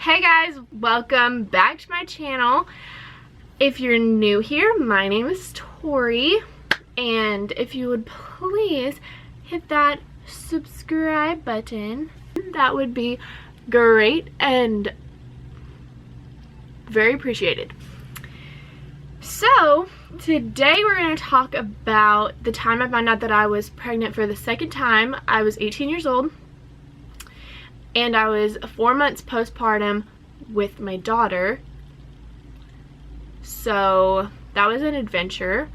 Hey guys, welcome back to my channel. If you're new here, my name is Tori, and if you would please hit that subscribe button, that would be great and very appreciated. So today we're going to talk about the time I found out that I was pregnant for the second time. I was 18 years old and I was 4 months postpartum with my daughter. So that was an adventure.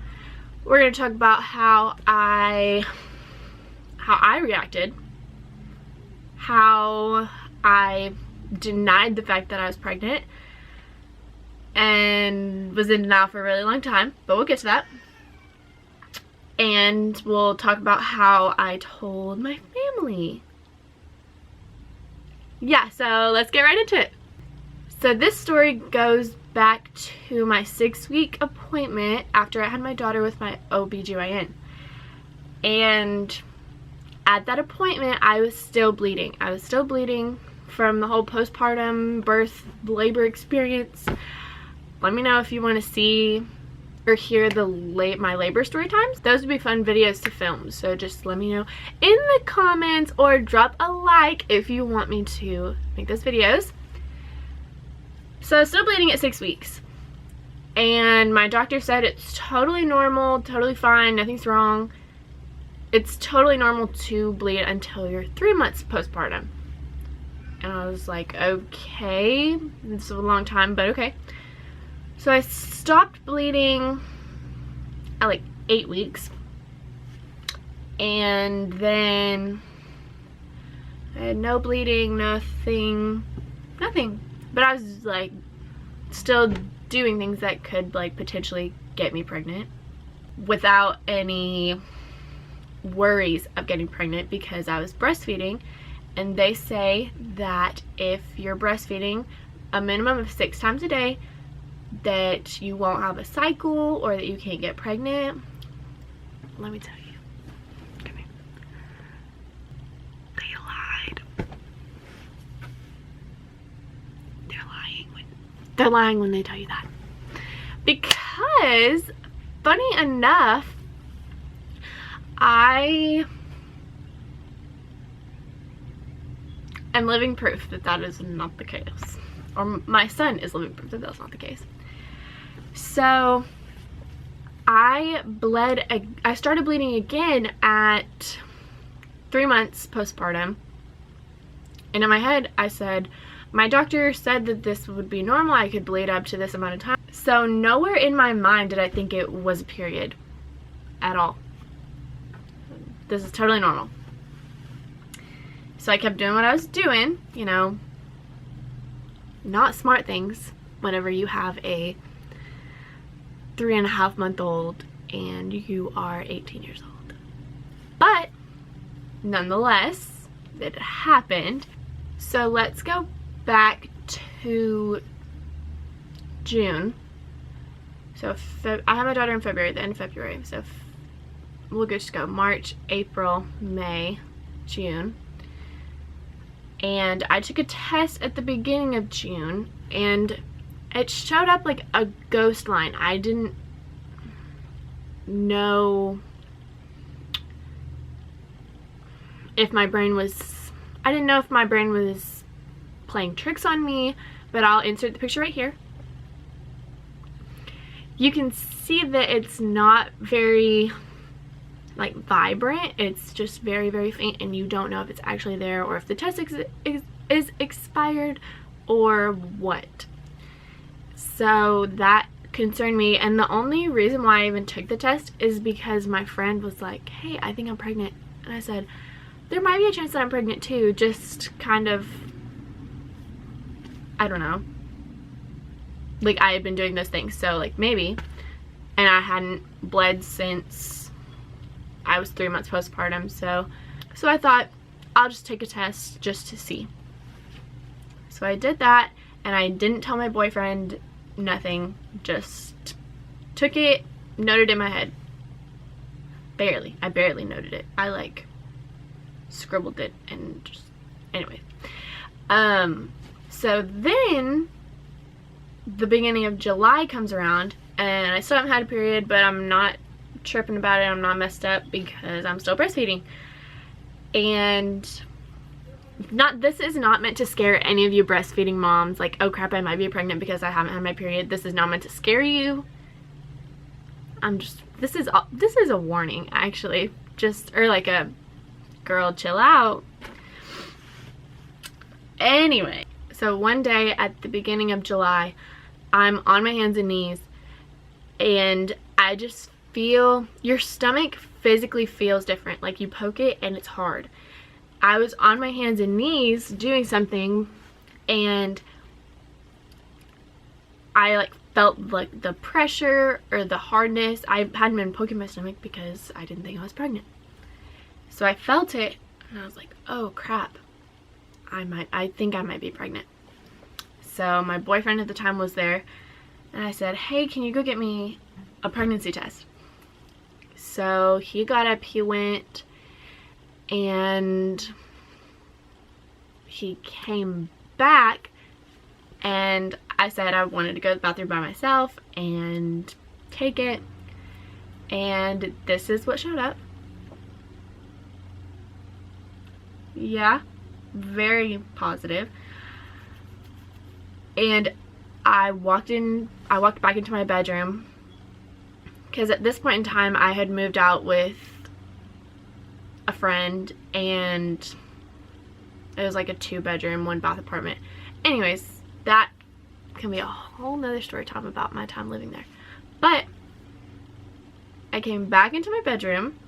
We're going to talk about how I reacted, how I denied the fact that I was pregnant and was in denial for a really long time, but we'll get to that. And we'll talk about how I told my family. Yeah, so let's get right into it. So this story goes back to my 6-week appointment after I had my daughter with my OBGYN. And at that appointment, I was still bleeding. I was still bleeding from the whole postpartum birth labor experience. Let me know if you want to see or hear my labor story times. Those would be fun videos to film, so just let me know in the comments or drop a like if you want me to make those videos. So I was still bleeding at 6 weeks, and my doctor said it's totally normal, totally fine, nothing's wrong. It's totally normal to bleed until you're 3 months postpartum. And I was like, okay, this is a long time, but okay. So I stopped bleeding at like 8 weeks, and then I had no bleeding, nothing, but I was like still doing things that could like potentially get me pregnant without any worries of getting pregnant, because I was breastfeeding, and they say that if you're breastfeeding a minimum of 6 times a day, that you won't have a cycle or that you can't get pregnant. Let me tell you. Come here. They lied. They're lying when they tell you that. Because, funny enough, I am living proof that that is not the case. Or my son is living proof that that's not the case. So I started bleeding again at 3 months postpartum, and in my head I said, my doctor said that this would be normal, I could bleed up to this amount of time. So nowhere in my mind did I think it was a period at all. This is totally normal. So I kept doing what I was doing, you know, not smart things whenever you have a 3.5-month-old and you are 18 years old. But nonetheless, it happened. So let's go back to June. So I had my daughter in February, the end of February. So we'll just go March, April, May, June. And I took a test at the beginning of June, and it showed up like a ghost line. I didn't know if my brain was, playing tricks on me, but I'll insert the picture right here. You can see that it's not very like vibrant, it's just very, very faint, and you don't know if it's actually there or if the test is expired or what. So that concerned me, and the only reason why I even took the test is because my friend was like, hey, I think I'm pregnant. And I said, there might be a chance that I'm pregnant too, just kind of, I don't know, like I had been doing those things, so like maybe. And I hadn't bled since I was 3 months postpartum, so I thought I'll just take a test just to see. So I did that, and I didn't tell my boyfriend, nothing, just took it, noted it in my head. I barely noted it. I like scribbled it and just, anyway. So then the beginning of July comes around and I still haven't had a period, but I'm not tripping about it. I'm not messed up because I'm still breastfeeding. And this is not meant to scare any of you breastfeeding moms, like, oh crap, I might be pregnant because I haven't had my period. This is not meant to scare you. This is a warning, actually. Or like a girl, chill out. Anyway, so one day at the beginning of July, I'm on my hands and knees and I just feel, your stomach physically feels different. Like you poke it and it's hard. I was on my hands and knees doing something and I like felt like the pressure or the hardness. I hadn't been poking my stomach because I didn't think I was pregnant. So I felt it and I was like, oh crap, I think I might be pregnant. So my boyfriend at the time was there and I said, hey, can you go get me a pregnancy test? So he got up, he went, and he came back and I said I wanted to go to the bathroom by myself and take it, and this is what showed up. Yeah, very positive. And I walked back into my bedroom because at this point in time I had moved out with a friend and it was like a 2-bedroom, 1-bath apartment. Anyways, that can be a whole nother story time about my time living there. But I came back into my bedroom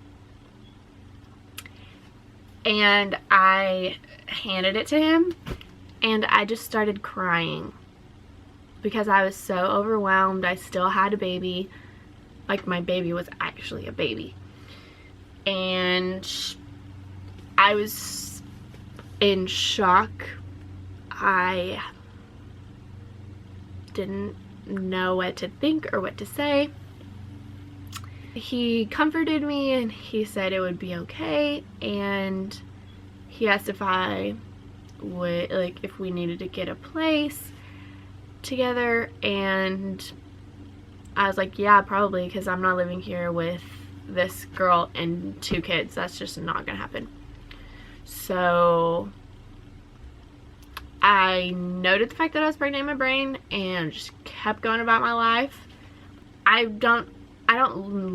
and I handed it to him and I just started crying because I was so overwhelmed. I still had a baby. Like, my baby was actually a baby. And I was in shock. I didn't know what to think or what to say. He comforted me and he said it would be okay, and he asked if I would, like, if we needed to get a place together, and I was like, yeah, probably, because I'm not living here with this girl and 2 kids. That's just not gonna happen. So I noted the fact that I was pregnant in my brain and just kept going about my life. I don't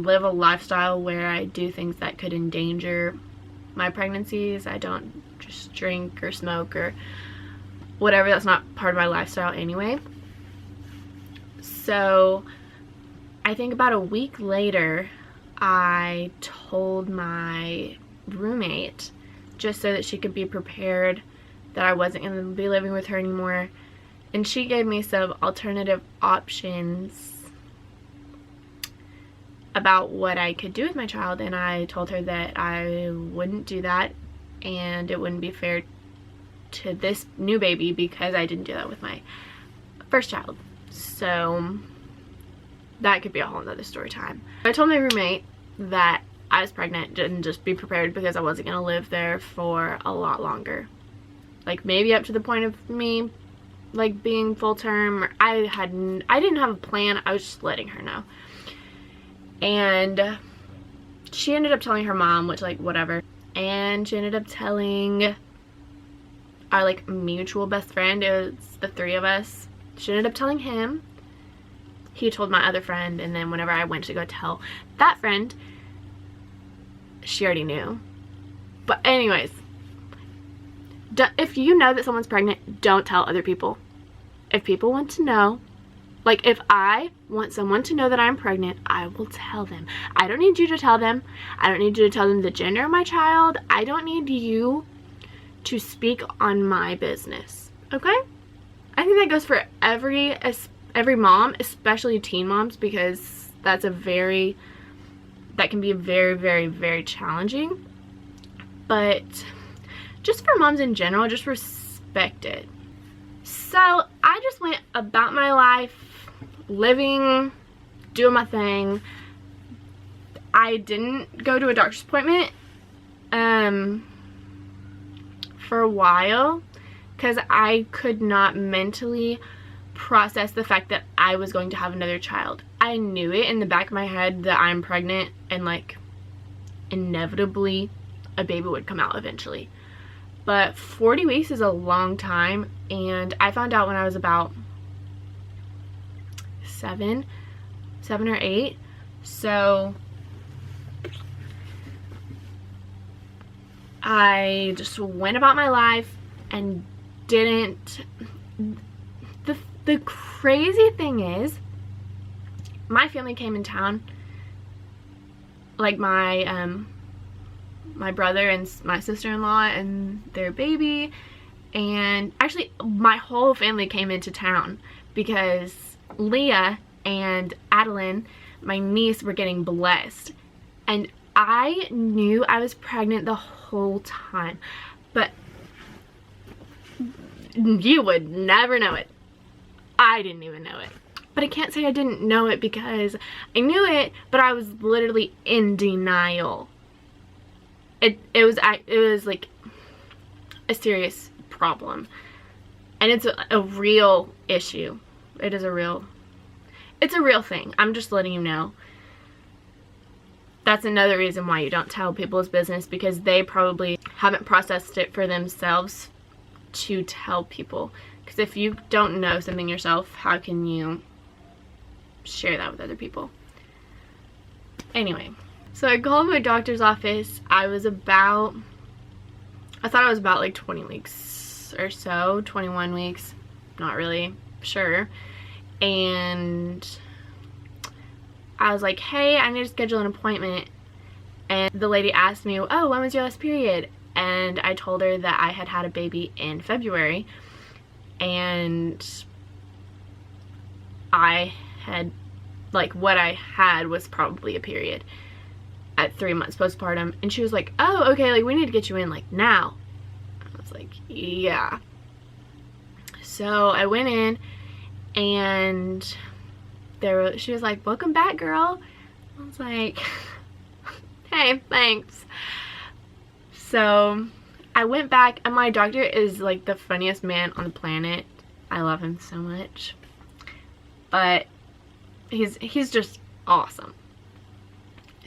live a lifestyle where I do things that could endanger my pregnancies. I don't just drink or smoke or whatever. That's not part of my lifestyle anyway. So I think about a week later, I told my roommate, just so that she could be prepared that I wasn't going to be living with her anymore. And she gave me some alternative options about what I could do with my child, and I told her that I wouldn't do that and it wouldn't be fair to this new baby because I didn't do that with my first child. So that could be a whole nother story time. I told my roommate that I was pregnant and just be prepared because I wasn't going to live there for a lot longer. Like, maybe up to the point of me, like, being full term. I didn't have a plan. I was just letting her know. And she ended up telling her mom, which, like, whatever. And she ended up telling our, like, mutual best friend. It was the 3 of us. She ended up telling him. He told my other friend, and then whenever I went to go tell that friend, she already knew. But anyways, if you know that someone's pregnant, don't tell other people. If people want to know, like, if I want someone to know that I'm pregnant, I will tell them. I don't need you to tell them. I don't need you to tell them the gender of my child. I don't need you to speak on my business, okay? I think that goes for every mom, especially teen moms, because that can be very, very, very challenging. But just for moms in general, just respect it. So I just went about my life, living, doing my thing. I didn't go to a doctor's appointment for a while because I could not mentally process the fact that I was going to have another child. I knew it in the back of my head that I'm pregnant and like inevitably a baby would come out eventually. But 40 weeks is a long time, and I found out when I was about 7 or 8. So I just went about my life and didn't. The crazy thing is, my family came in town, like my brother and my sister-in-law and their baby, and actually my whole family came into town because Leah and Adeline, my niece, were getting blessed, and I knew I was pregnant the whole time, but you would never know it. I didn't even know it. But I can't say I didn't know it because I knew it, but I was literally in denial. It was like a serious problem, and it's a real issue. It's a real thing. I'm just letting you know. That's another reason why you don't tell people's business, because they probably haven't processed it for themselves to tell people. Because if you don't know something yourself, how can you share that with other people? Anyway, so I called my doctor's office. I thought I was about like 20 weeks or so, 21 weeks, not really sure. And I was like, hey, I need to schedule an appointment. And the lady asked me, oh, when was your last period? And I told her that I had had a baby in February, and I had, like, what I had was probably a period at 3 months postpartum. And she was like, oh, okay, like, we need to get you in, like, now. I was like, yeah. So I went in, and she was like, welcome back, girl. I was like, hey, thanks. So I went back, and my doctor is like the funniest man on the planet. I love him so much. But he's just awesome.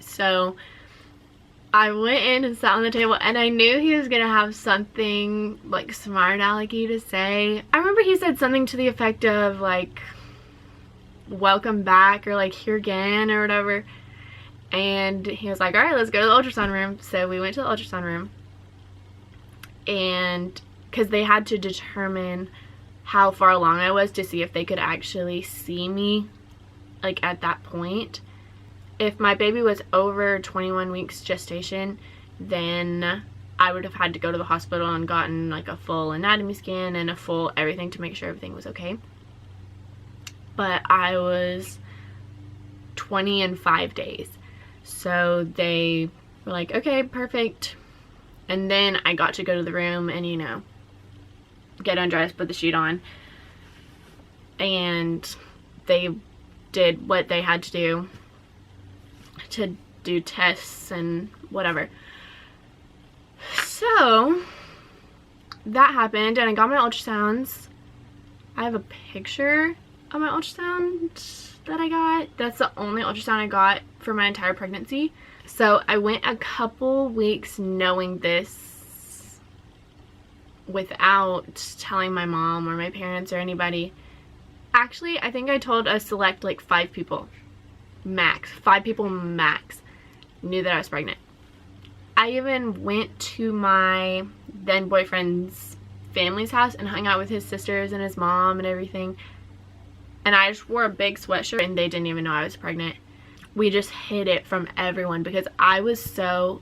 So I went in and sat on the table, and I knew he was gonna have something like smart alecky to say. I remember he said something to the effect of like, welcome back, or like, here again, or whatever. And he was like, all right, let's go to the ultrasound room. So we went to the ultrasound room, and because they had to determine how far along I was to see if they could actually see me, like, at that point. If my baby was over 21 weeks gestation, then I would have had to go to the hospital and gotten like a full anatomy scan and a full everything to make sure everything was okay. But I was 20 and 5 days. So they were like, okay, perfect. And then I got to go to the room and, you know, get undressed, put the sheet on. And they did what they had to do tests and whatever. So that happened, and I got my ultrasounds. I have a picture of my ultrasound that I got. That's the only ultrasound I got for my entire pregnancy. So I went a couple weeks knowing this without telling my mom or my parents or anybody. Actually, I think I told a select like 5 people max. 5 people max knew that I was pregnant. I even went to my then boyfriend's family's house and hung out with his sisters and his mom and everything. And I just wore a big sweatshirt, and they didn't even know I was pregnant. We just hid it from everyone because I was so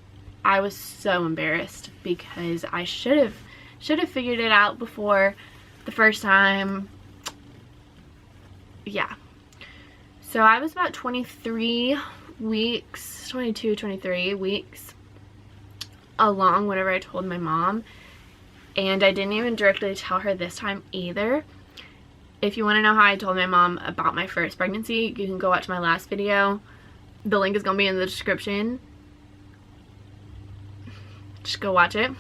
embarrassed, because I should have figured it out before the first time. Yeah. So I was about 23 weeks, 22, 23 weeks along whenever I told my mom. And I didn't even directly tell her this time either. If you want to know how I told my mom about my first pregnancy, you can go watch my last video. The link is going to be in the description. Just go watch it.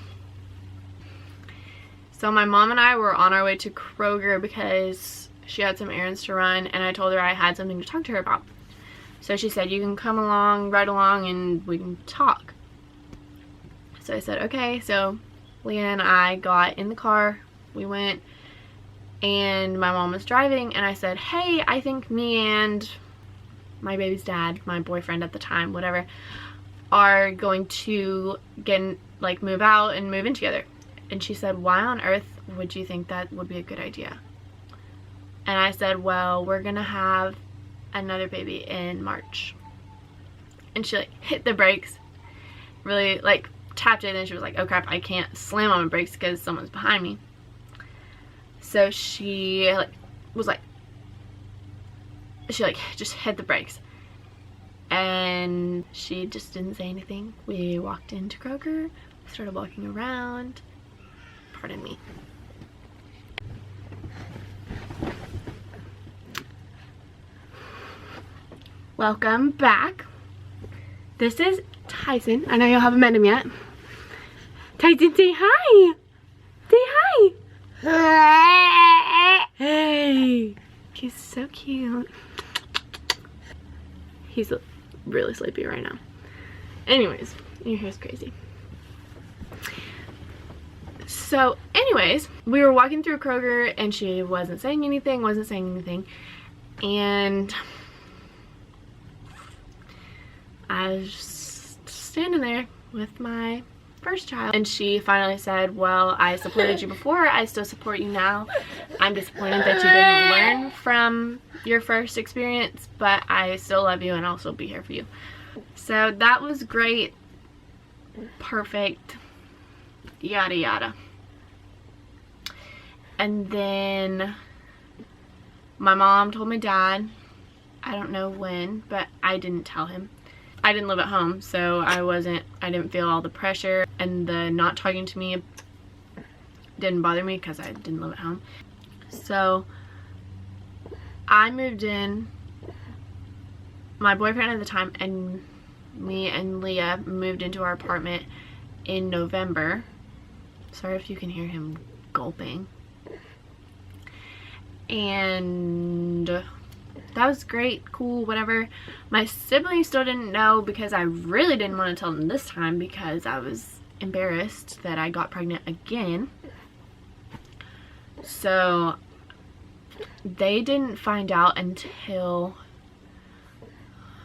So my mom and I were on our way to Kroger because she had some errands to run, and I told her I had something to talk to her about. So she said, you can come along, ride along, and we can talk. So I said, okay. So Leah and I got in the car, we went, and my mom was driving, and I said, hey, I think me and my baby's dad, my boyfriend at the time, whatever, are going to move out and move in together. And she said, why on earth would you think that would be a good idea? And I said, well, we're gonna have another baby in March. And she like hit the brakes, really like tapped it, and then she was like, oh crap, I can't slam on my brakes because someone's behind me. So she just hit the brakes, and she just didn't say anything. We walked into Kroger, started walking around. Pardon me. Welcome back. This is Tyson. I know you haven't met him yet. Tyson, say hi. Say hi. Hey. He's so cute. He's really sleepy right now. Anyways, your hair's crazy. So anyways, we were walking through Kroger, and she wasn't saying anything, and I was just standing there with my first child, and she finally said, well, I supported you before, I still support you now. I'm disappointed that you didn't learn from your first experience, but I still love you and I'll still be here for you. So that was great, perfect, yada yada. And then my mom told my dad, I don't know when, but I didn't tell him. I didn't live at home, so I didn't feel all the pressure, and the not talking to me didn't bother me because I didn't live at home. So I moved in, my boyfriend at the time and me and Leah moved into our apartment in November. Sorry if you can hear him gulping. And that was great, cool, whatever. My siblings still didn't know because I really didn't want to tell them this time because I was embarrassed that I got pregnant again. So they didn't find out until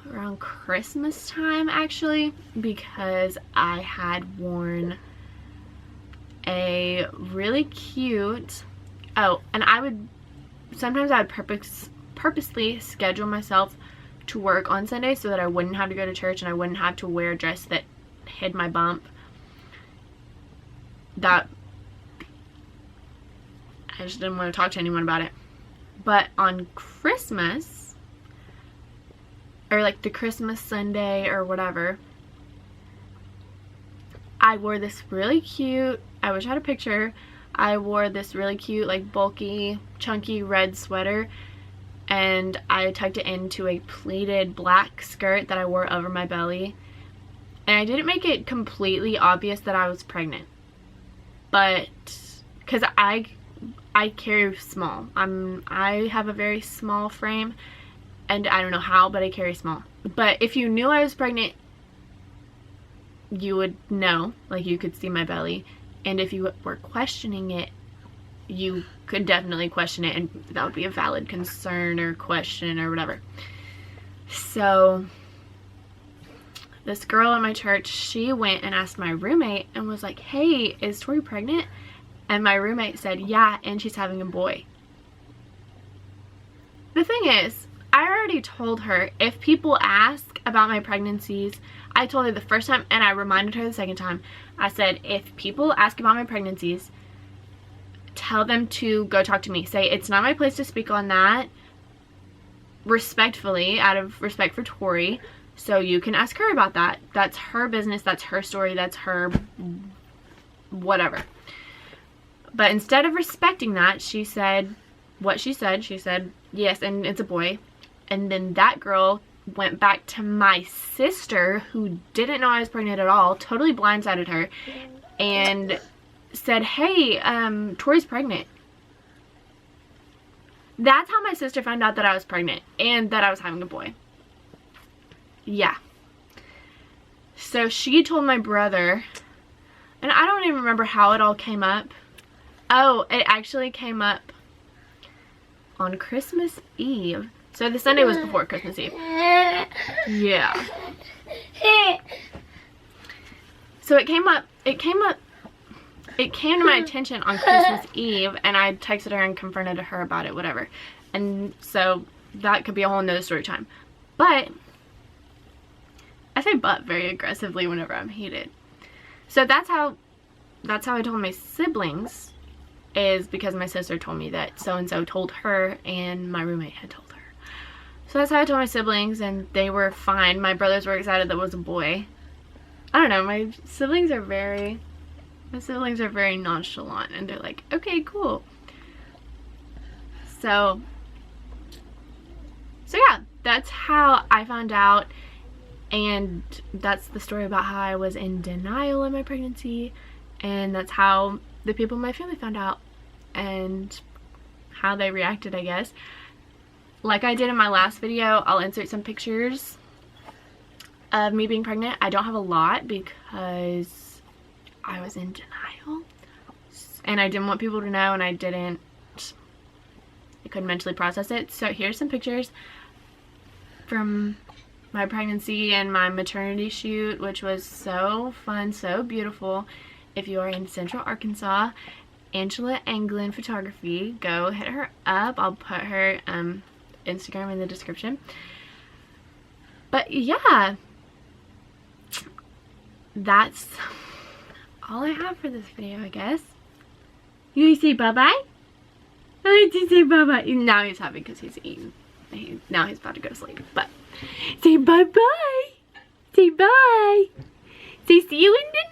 around Christmas time, actually, because I had worn a really cute, sometimes I would purposely schedule myself to work on Sunday so that I wouldn't have to go to church and I wouldn't have to wear a dress that hid my bump. That I just didn't want to talk to anyone about it. But on Christmas, or like the Christmas Sunday or whatever, I wore this really cute, I wish I had a picture, I wore this really cute, like bulky, chunky red sweater, and I tucked it into a pleated black skirt that I wore over my belly. And I didn't make it completely obvious that I was pregnant, but because I carry small. I have a very small frame, and I don't know how, but I carry small. But if you knew I was pregnant, you would know, like you could see my belly. And if you were questioning it, you could definitely question it, and that would be a valid concern or question or whatever. So this girl at my church, she went and asked my roommate and was like, hey, is Tori pregnant? And my roommate said, yeah, and she's having a boy. The thing is, I already told her, if people ask about my pregnancies, I told her the first time, and I reminded her the second time, I said, if people ask about my pregnancies, tell them to go talk to me. Say, it's not my place to speak on that, respectfully, out of respect for Tori, so you can ask her about that. That's her business, that's her story, that's her whatever. But instead of respecting that, she said what she said. She said, yes, and it's a boy. And then that girl went back to my sister, who didn't know I was pregnant at all, totally blindsided her, and said, hey, Tori's pregnant. That's how my sister found out that I was pregnant and that I was having a boy. Yeah. So she told my brother, and I don't even remember how it all came up. Oh, it actually came up on Christmas Eve. So the Sunday was before Christmas Eve. Yeah. So it came to my attention on Christmas Eve, and I texted her and confronted her about it, whatever. And so that could be a whole nother story time. But I say but very aggressively whenever I'm heated. So that's how I told my siblings, is because my sister told me that so-and-so told her and my roommate had told her. So that's how I told my siblings, and they were fine. My brothers were excited that it was a boy. I don't know, my siblings are very nonchalant, and they're like, okay, cool. So yeah, that's how I found out, and that's the story about how I was in denial of my pregnancy, and that's how the people in my family found out, and how they reacted, I guess. Like I did in my last video, I'll insert some pictures of me being pregnant. I don't have a lot because I was in denial, and I didn't want people to know, and I couldn't mentally process it. So here's some pictures from my pregnancy and my maternity shoot, which was so fun, so beautiful. If you are in Central Arkansas, Angela Anglin Photography, go hit her up. I'll put her Instagram in the description. But yeah, that's all I have for this video, I guess. You want to say bye-bye? I like to say bye-bye. Now he's happy because he's eating. Now he's about to go to sleep. But say bye-bye. Say bye. Say see you in the